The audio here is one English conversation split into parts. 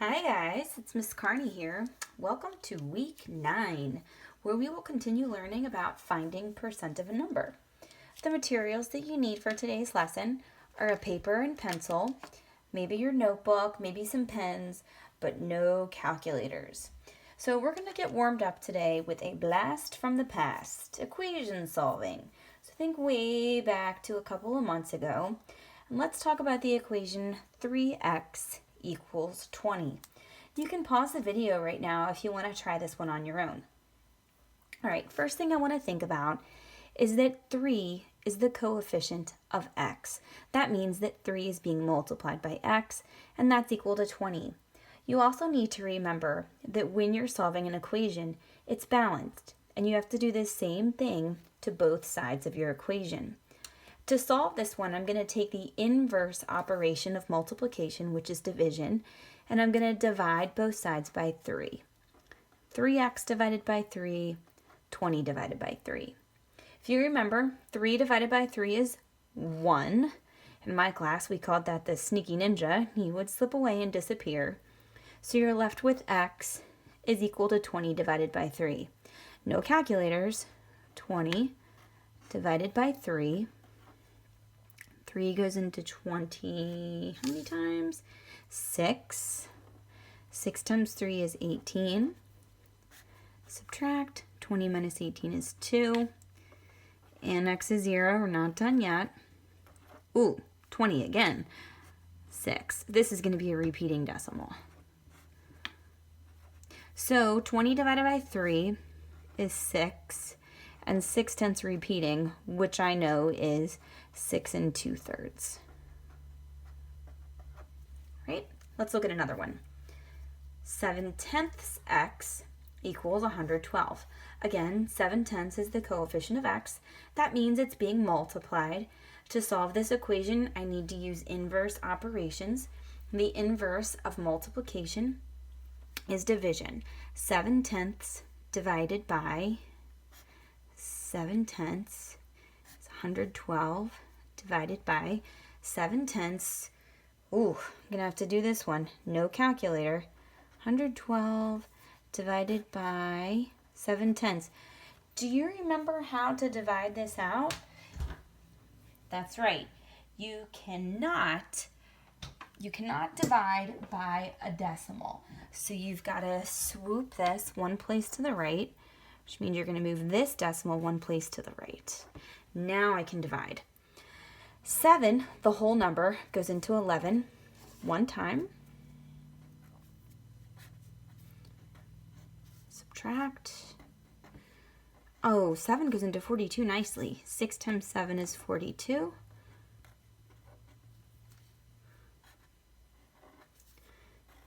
Hi guys, it's Miss Carney here. Welcome to week 9, where we will continue learning about finding percent of a number. The materials that you need for today's lesson are a paper and pencil, maybe your notebook, maybe some pens, but no calculators. So we're going to get warmed up today with a blast from the past, equation solving. So think way back to a couple of months ago, and let's talk about the equation 3x equals 20. You can pause the video right now if you want to try this one on your own. All right, first thing I want to think about is that 3 is the coefficient of x. That means that 3 is being multiplied by x, and that's equal to 20. You also need to remember that when you're solving an equation, it's balanced, and you have to do the same thing to both sides of your equation. To solve this one, I'm going to take the inverse operation of multiplication, which is division, and I'm going to divide both sides by 3. 3x divided by 3, 20 divided by 3. If you remember, 3 divided by 3 is 1. In my class, we called that the sneaky ninja. He would slip away and disappear. So you're left with x is equal to 20 divided by 3. No calculators. 20 divided by 3. 3 goes into 20, how many times? 6. 6 times 3 is 18. Subtract, 20 minus 18 is 2. And x is 0, we're not done yet. Ooh, 20 again. 6. This is going to be a repeating decimal. So 20 divided by 3 is 6. And 6/10 repeating, which I know is 6 2/3. Right? Let's look at another one. 7/10 x equals 112. Again, 7/10 is the coefficient of x. That means it's being multiplied. To solve this equation, I need to use inverse operations. The inverse of multiplication is division. 7/10 divided by 7/10 is 112 divided by 7/10. Ooh, I'm going to have to do this one. No calculator. 112 divided by 7/10. Do you remember how to divide this out? That's right. You cannot divide by a decimal. So you've got to swoop this one place to the right, which means you're going to move this decimal one place to the right. Now I can divide. 7, the whole number, goes into 11 one time. Subtract. Oh, 7 goes into 42 nicely. 6 times 7 is 42.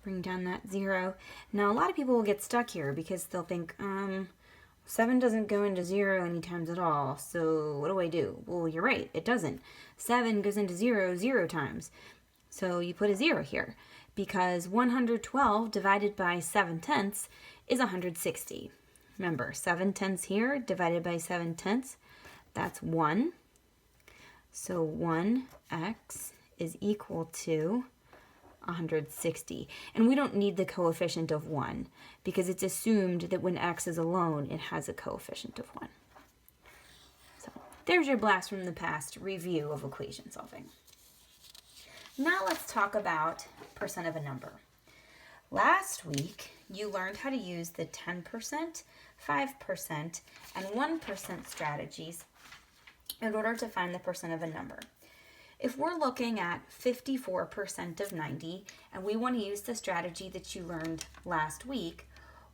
Bring down that 0. Now, a lot of people will get stuck here because they'll think, 7 doesn't go into 0 any times at all, so what do I do? Well, you're right, it doesn't. 7 goes into 0 0 times, so you put a 0 here, because 112 divided by 7/10 is 160. Remember, 7/10 here divided by 7/10, that's 1. So 1x is equal to 160. And we don't need the coefficient of 1 because it's assumed that when x is alone, it has a coefficient of 1. So there's your blast from the past review of equation solving. Now let's talk about percent of a number. Last week, you learned how to use the 10%, 5%, and 1% strategies in order to find the percent of a number. If we're looking at 54% of 90 and we want to use the strategy that you learned last week,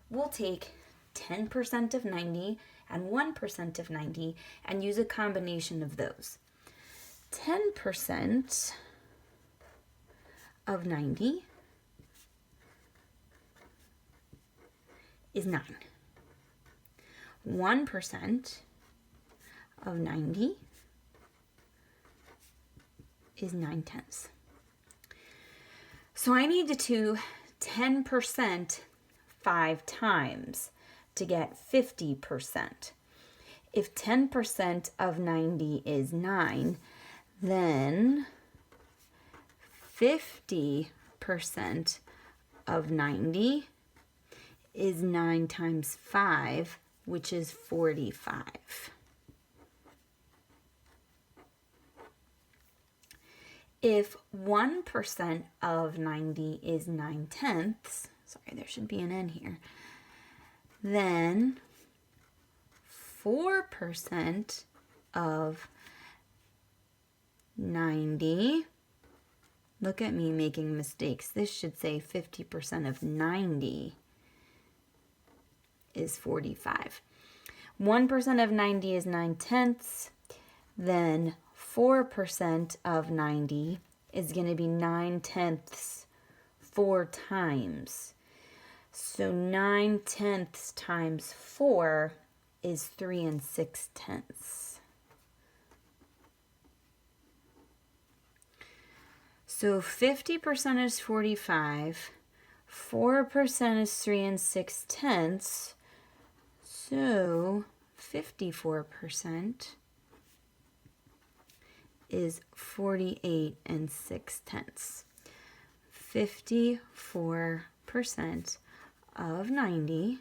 we'll take 10% of 90 and 1% of 90 and use a combination of those. 10% of 90 is 9. 1% of 90 is 9/10. So I need to do 10% 5 times to get 50%. If 10% of 90 is 9, then 50% of 90 is 9 times 5, which is 45. If 1% of 90 is 9/10, sorry, there should be an N here, then 4% of 90, look at me making mistakes. This should say 50% of 90 is 45. 1% of 90 is 9/10, then 4% of 90 is going to be 9/10 4 times. So 9/10 times 4 is 3 6/10. So 50% is 45, 4% is 3 6/10, so 54% is 48 6/10. 54% of 90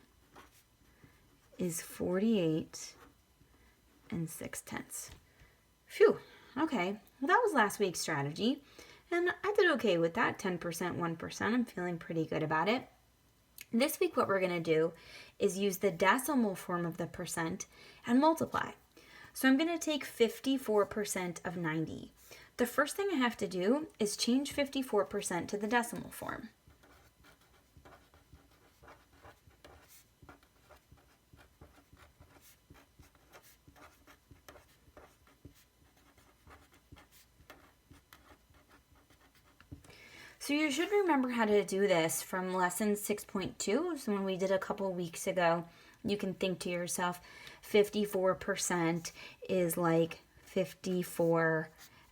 is 48 6/10. Phew, okay. Well, that was last week's strategy, and I did okay with that, 10%, 1%. I'm feeling pretty good about it. This week, what we're going to do is use the decimal form of the percent and multiply. So I'm going to take 54% of 90. The first thing I have to do is change 54% to the decimal form. So you should remember how to do this from lesson 6.2. So when we did a couple weeks ago, you can think to yourself, 54% is like 54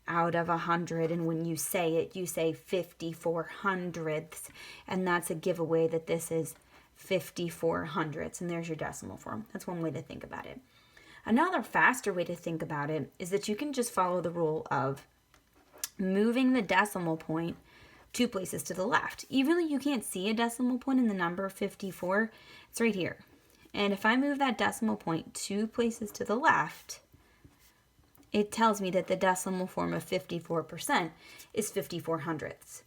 out of 100. And when you say it, you say 54 hundredths. And that's a giveaway that this is 54 hundredths. And there's your decimal form. That's one way to think about it. Another faster way to think about it is that you can just follow the rule of moving the decimal point 2 places to the left. Even though you can't see a decimal point in the number 54, it's right here. And if I move that decimal point 2 places to the left, it tells me that the decimal form of 54% is 54 hundredths.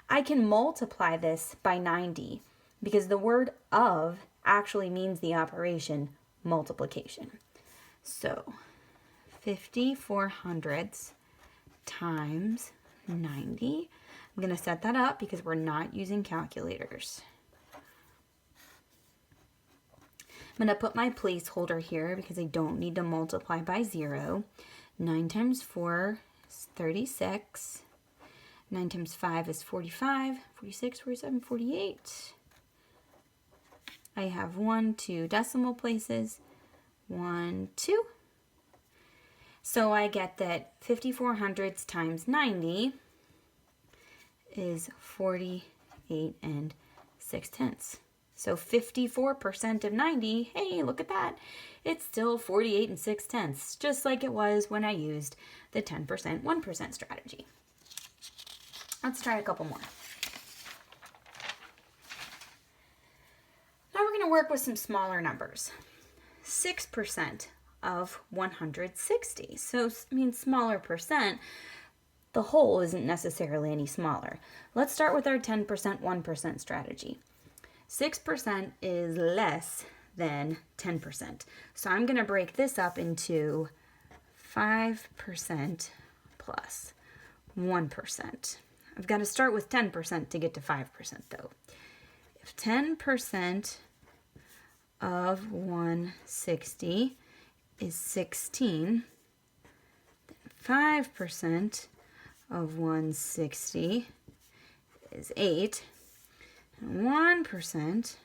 I can multiply this by 90 because the word of actually means the operation multiplication. So 54 hundredths times 90. I'm going to set that up because we're not using calculators. I'm going to put my placeholder here because I don't need to multiply by 0. 9 times 4 is 36. 9 times 5 is 45, 46, 47, 48. I have 1, 2 decimal places. 1, 2. So I get that 54 hundredths times 90 is 48 6/10. So 54% of 90, hey, look at that. It's still 48 6/10, just like it was when I used the 10%, 1% strategy. Let's try a couple more. Now we're going to work with some smaller numbers. 6% of 160. So, I mean, smaller percent. The whole isn't necessarily any smaller. Let's start with our 10%, 1% strategy. 6% is less than 10%. So I'm going to break this up into 5% plus 1%. I've got to start with 10% to get to 5% though. If 10% of 160 is 16, then 5% of 160 is 8, and 1%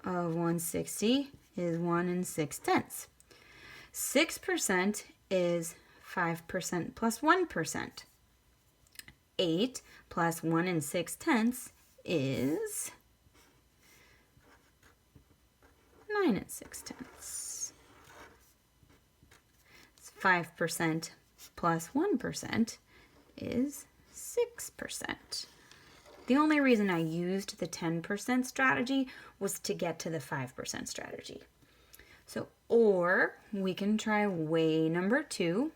of 160 is 1 6/10. 6% is 5% plus 1%. 8 plus 1 6/10 is 9 6/10. 5% plus 1% is 6%. The only reason I used the 10% strategy was to get to the 5% strategy. So, or we can try way number 2,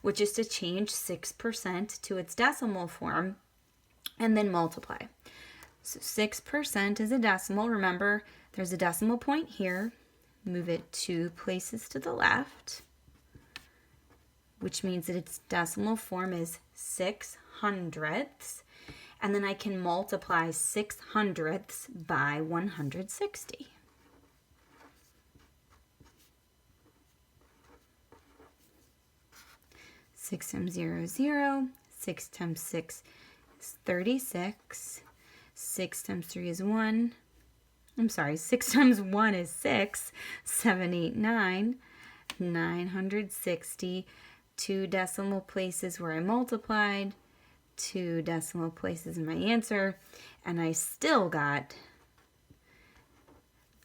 which is to change 6% to its decimal form and then multiply. So 6% is a decimal. Remember, there's a decimal point here. Move it 2 places to the left, which means that its decimal form is 6/100ths. And then I can multiply 6/100ths by 160. Six times 0 is 0. 6 times 6 is 36. 6 times 3 is 1. 6 times 1 is 6. 7, 8, 9. 960. 2 decimal places where I multiplied. 2 decimal places in my answer. And I still got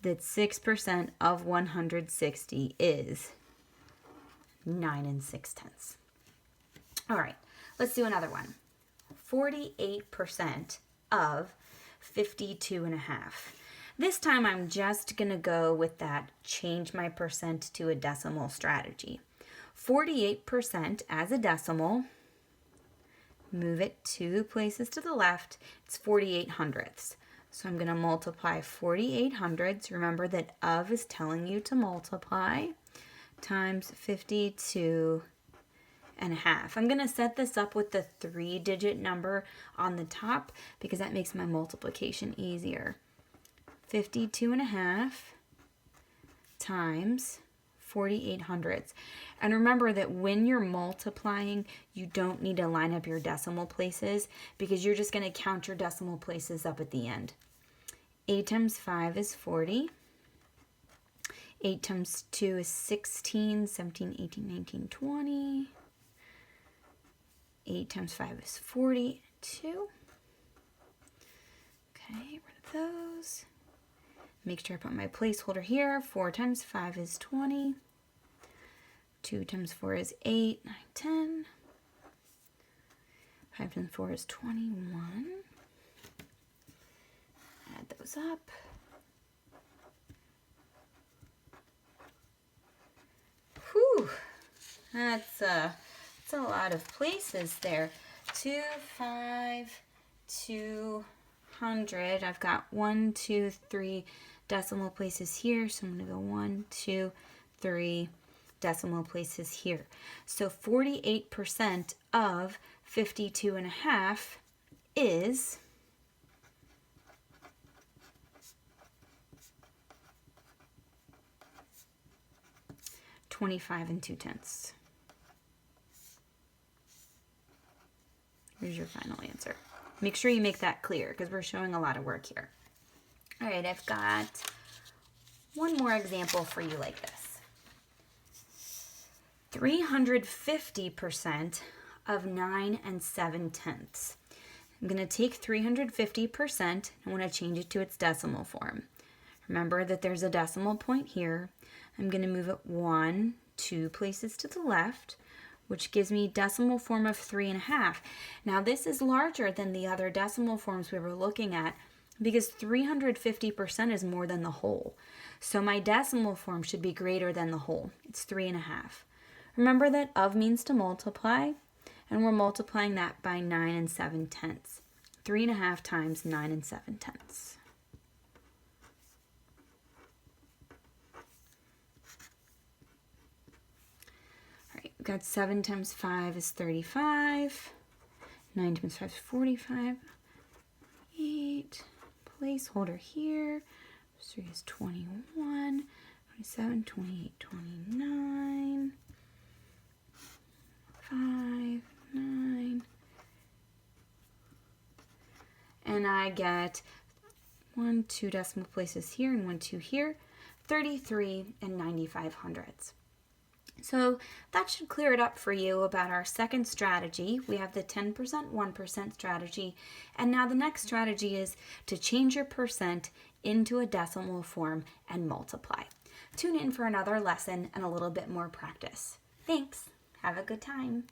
that 6% of 160 is 9 6/10. All right, let's do another one. 48% of 52.5. This time I'm just going to go with that change my percent to a decimal strategy. 48% as a decimal, move it 2 places to the left, it's 48/100ths. So I'm going to multiply 48/100ths. Remember that of is telling you to multiply, times 52.5. I'm going to set this up with the 3-digit number on the top because that makes my multiplication easier. 52.5 times 48/100ths. And remember that when you're multiplying, you don't need to line up your decimal places because you're just going to count your decimal places up at the end. 8 times 5 is 40. 8 times 2 is 16, 17, 18, 19, 20. 8 times 5 is 42. Okay, rid of those. Make sure I put my placeholder here. 4 times 5 is 20. 2 times 4 is 8, 9, 10. 5 times 4 is 21. Add those up. Whew, that's a lot of places there. 2, 5, 200. I've got 1, 2, 3 decimal places here. So I'm going to go 1, 2, 3 decimal places here. So 48% of 52.5 is 25 2/10. Here's your final answer. Make sure you make that clear because we're showing a lot of work here. All right, I've got one more example for you like this. 350% of 9 7/10. I'm going to take 350% and want to change it to its decimal form. Remember that there's a decimal point here. I'm going to move it 1, 2 places to the left, which gives me decimal form of 3.5. Now this is larger than the other decimal forms we were looking at because 350% is more than the whole. So my decimal form should be greater than the whole. It's 3.5. Remember that of means to multiply, and we're multiplying that by 9 7/10. 3.5 times 9 7/10. All right, we've got 7 times 5 is 35. 9 times 5 is 45. 8. Placeholder here. 3 is 21. 27, 28, 29. 5, 9. And I get 1, 2 decimal places here and 1, 2 here. 33 95/100ths. So that should clear it up for you about our second strategy. We have the 10%, 1% strategy. And now the next strategy is to change your percent into a decimal form and multiply. Tune in for another lesson and a little bit more practice. Thanks. Have a good time.